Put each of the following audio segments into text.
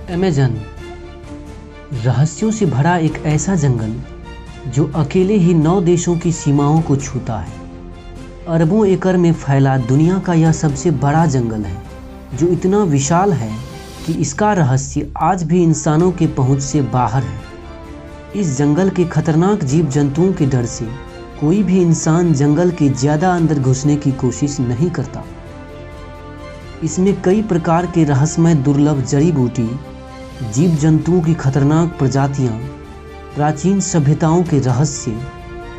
Amazon रहस्यों से भरा एक ऐसा जंगल जो अकेले ही 9 देशों की सीमाओं को छूता है। अरबों एकड़ में फैला दुनिया का यह सबसे बड़ा जंगल है, जो इतना विशाल है कि इसका रहस्य आज भी इंसानों के पहुंच से बाहर है। इस जंगल के खतरनाक जीव जंतुओं के डर से कोई भी इंसान जंगल के ज़्यादा अंदर घुसने की कोशिश नहीं करता। इसमें कई प्रकार के रहस्यमय दुर्लभ जड़ी बूटी, जीव जंतुओं की खतरनाक प्रजातियां, प्राचीन सभ्यताओं के रहस्य,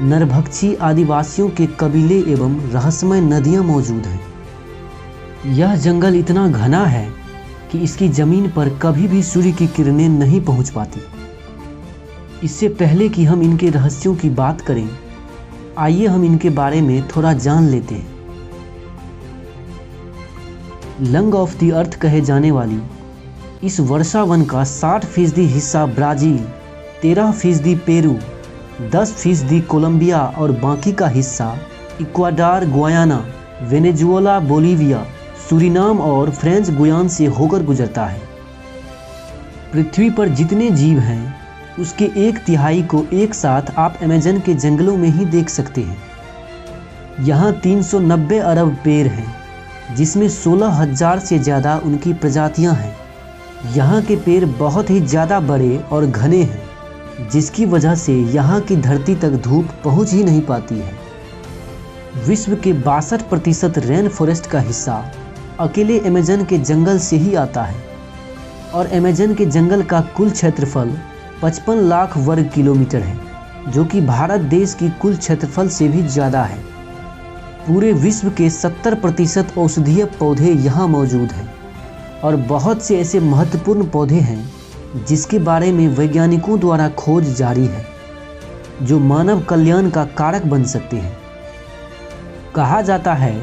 नरभक्षी आदिवासियों के कबीले एवं रहस्यमय नदियां मौजूद हैं। यह जंगल इतना घना है कि इसकी जमीन पर कभी भी सूर्य की किरणें नहीं पहुंच पाती। इससे पहले कि हम इनके रहस्यों की बात करें, आइए हम इनके बारे में थोड़ा जान लेते हैं। लंग ऑफ द अर्थ कहे जाने वाली इस वर्षावन का 60% हिस्सा ब्राज़ील, 13% पेरू, 10% कोलंबिया और बाकी का हिस्सा Ecuador, Guyana, Venezuela, Bolivia, Suriname और फ्रेंच गुयाना से होकर गुजरता है। पृथ्वी पर जितने जीव हैं, उसके 1/3 को एक साथ आप अमेज़न के जंगलों में ही देख सकते हैं। यहाँ 390 अरब पेड़ हैं, जिसमें 16,000 से ज़्यादा उनकी प्रजातियाँ हैं। यहाँ के पेड़ बहुत ही ज़्यादा बड़े और घने हैं, जिसकी वजह से यहाँ की धरती तक धूप पहुँच ही नहीं पाती है। विश्व के 62% रेन फॉरेस्ट का हिस्सा अकेले अमेज़न के जंगल से ही आता है और अमेज़न के जंगल का कुल क्षेत्रफल 55 लाख वर्ग किलोमीटर है, जो कि भारत देश की कुल क्षेत्रफल से भी ज़्यादा है। पूरे विश्व के 70% औषधीय पौधे यहाँ मौजूद हैं और बहुत से ऐसे महत्वपूर्ण पौधे हैं जिसके बारे में वैज्ञानिकों द्वारा खोज जारी है, जो मानव कल्याण का कारक बन सकते हैं। कहा जाता है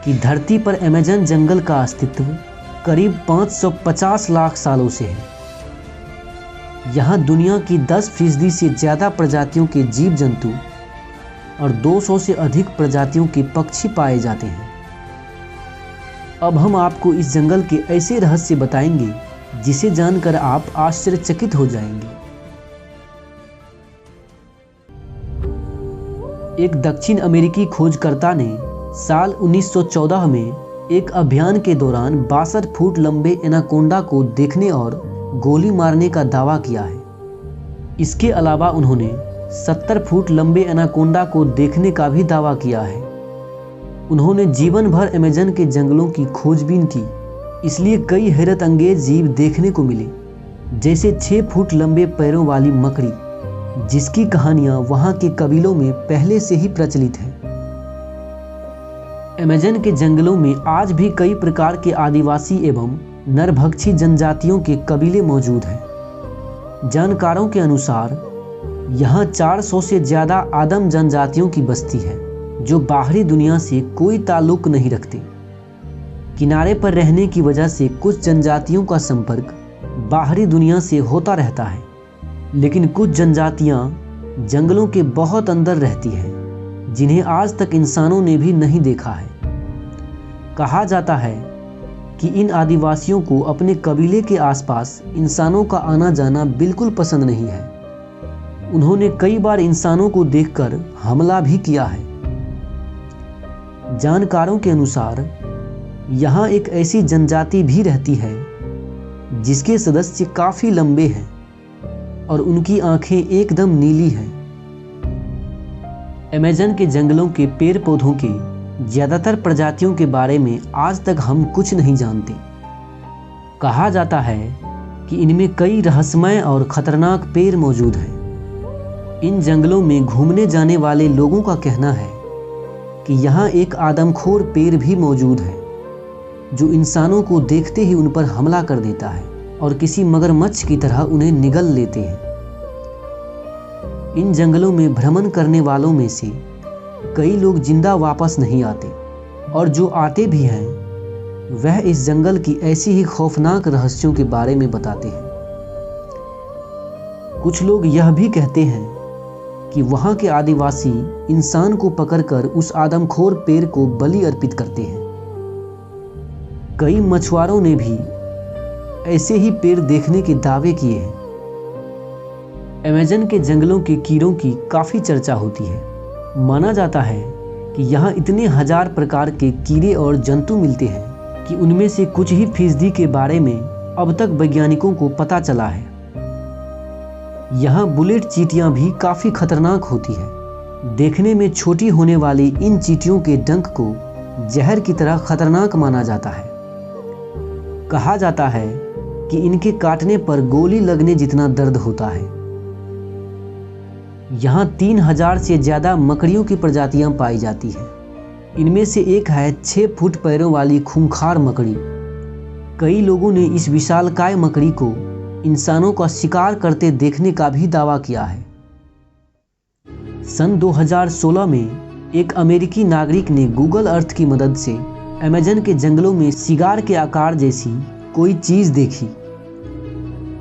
कि धरती पर अमेज़न जंगल का अस्तित्व करीब 550 लाख सालों से है। यहाँ दुनिया की 10% से ज़्यादा प्रजातियों के जीव जंतु और 200 से अधिक प्रजातियों के पक्षी पाए जाते हैं। अब हम आपको इस जंगल के ऐसे रहस्य बताएंगे जिसे जानकर आप आश्चर्यचकित हो जाएंगे। एक दक्षिण अमेरिकी खोजकर्ता ने साल 1914 में एक अभियान के दौरान 62 फुट लंबे एनाकोंडा को देखने और गोली मारने का दावा किया है। इसके अलावा उन्होंने 70 फुट लंबे एनाकोंडा को देखने का भी दावा किया है। उन्होंने जीवन भर अमेज़न के जंगलों की खोजबीन की, इसलिए कई हैरत अंगेज जीव देखने को मिले, जैसे 6 फुट लंबे पैरों वाली मकड़ी, जिसकी कहानियां वहां के कबीलों में पहले से ही प्रचलित है। अमेज़न के जंगलों में आज भी कई प्रकार के आदिवासी एवं नरभक्षी जनजातियों के कबीले मौजूद हैं। जानकारों के अनुसार यहाँ 400 से ज़्यादा आदम जनजातियों की बस्ती है, जो बाहरी दुनिया से कोई ताल्लुक नहीं रखते। किनारे पर रहने की वजह से कुछ जनजातियों का संपर्क बाहरी दुनिया से होता रहता है, लेकिन कुछ जनजातियाँ जंगलों के बहुत अंदर रहती हैं, जिन्हें आज तक इंसानों ने भी नहीं देखा है। कहा जाता है कि इन आदिवासियों को अपने कबीले के आसपास इंसानों का आना जाना बिल्कुल पसंद नहीं है। उन्होंने कई बार इंसानों को देखकर हमला भी किया है। जानकारों के अनुसार यहाँ एक ऐसी जनजाति भी रहती है जिसके सदस्य काफी लंबे हैं और उनकी आंखें एकदम नीली हैं। अमेज़न के जंगलों के पेड़ पौधों के ज्यादातर प्रजातियों के बारे में आज तक हम कुछ नहीं जानते। कहा जाता है कि इनमें कई रहस्यमय और खतरनाक पेड़ मौजूद हैं। इन जंगलों में घूमने जाने वाले लोगों का कहना है कि यहाँ एक आदमखोर पेड़ भी मौजूद है, जो इंसानों को देखते ही उन पर हमला कर देता है और किसी मगरमच्छ की तरह उन्हें निगल लेते हैं। इन जंगलों में भ्रमण करने वालों में से कई लोग जिंदा वापस नहीं आते, और जो आते भी हैं वह इस जंगल की ऐसी ही खौफनाक रहस्यों के बारे में बताते हैं। कुछ लोग यह भी कहते हैं कि वहाँ के आदिवासी इंसान को पकड़कर उस आदमखोर पेड़ को बलि अर्पित करते हैं। कई मछुआरों ने भी ऐसे ही पेड़ देखने के दावे किए हैं। अमेज़न के जंगलों के कीड़ों की काफ़ी चर्चा होती है। माना जाता है कि यहाँ इतने हजार प्रकार के कीड़े और जंतु मिलते हैं कि उनमें से कुछ ही फीसदी के बारे में अब तक वैज्ञानिकों को पता चला है। यहाँ बुलेट चींटियाँ भी काफ़ी खतरनाक होती है। देखने में छोटी होने वाली इन चींटियों के डंक को जहर की तरह खतरनाक माना जाता है। कहा जाता है कि इनके काटने पर गोली लगने जितना दर्द होता है। यहाँ 3000 से ज़्यादा मकड़ियों की प्रजातियाँ पाई जाती हैं। इनमें से एक है 6 फुट पैरों वाली खूंखार मकड़ी। कई लोगों ने इस विशालकाय मकड़ी को इंसानों का शिकार करते देखने का भी दावा किया है। सन 2016 में एक अमेरिकी नागरिक ने गूगल अर्थ की मदद से अमेज़न के जंगलों में सिगार के आकार जैसी कोई चीज़ देखी।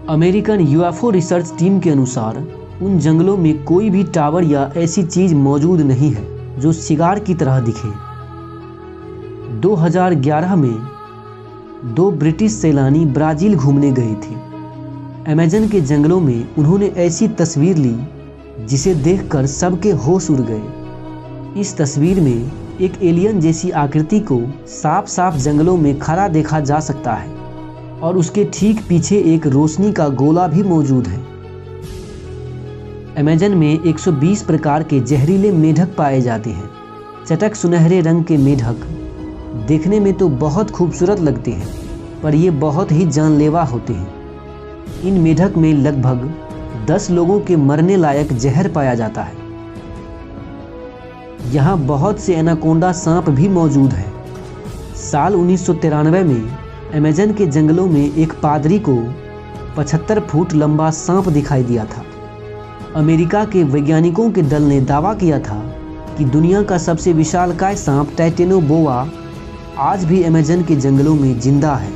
अमेरिकन यूएफओ रिसर्च टीम के अनुसार उन जंगलों में कोई भी टावर या ऐसी चीज़ मौजूद नहीं है जो सिगार की तरह दिखे। 2011 में 2 ब्रिटिश सैलानी ब्राज़ील घूमने गए थे। अमेज़न के जंगलों में उन्होंने ऐसी तस्वीर ली जिसे देखकर सबके होश उड़ गए। इस तस्वीर में एक एलियन जैसी आकृति को साफ साफ जंगलों में खड़ा देखा जा सकता है और उसके ठीक पीछे एक रोशनी का गोला भी मौजूद है। अमेज़न में 120 प्रकार के जहरीले मेढक पाए जाते हैं। चटक सुनहरे रंग के मेढक देखने में तो बहुत खूबसूरत लगते हैं, पर ये बहुत ही जानलेवा होते हैं। इन मेढक में लगभग 10 लोगों के मरने लायक जहर पाया जाता है। यहाँ बहुत से एनाकोंडा सांप भी मौजूद है। साल 1993 में अमेज़न के जंगलों में एक पादरी को 75 फुट लंबा सांप दिखाई दिया था। अमेरिका के वैज्ञानिकों के दल ने दावा किया था कि दुनिया का सबसे विशालकाय सांप टाइटेनोबोआ आज भी अमेज़न के जंगलों में जिंदा है।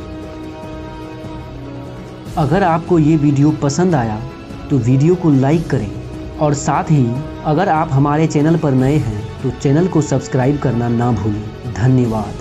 अगर आपको ये वीडियो पसंद आया तो वीडियो को लाइक करें और साथ ही अगर आप हमारे चैनल पर नए हैं तो चैनल को सब्सक्राइब करना ना भूलें। धन्यवाद।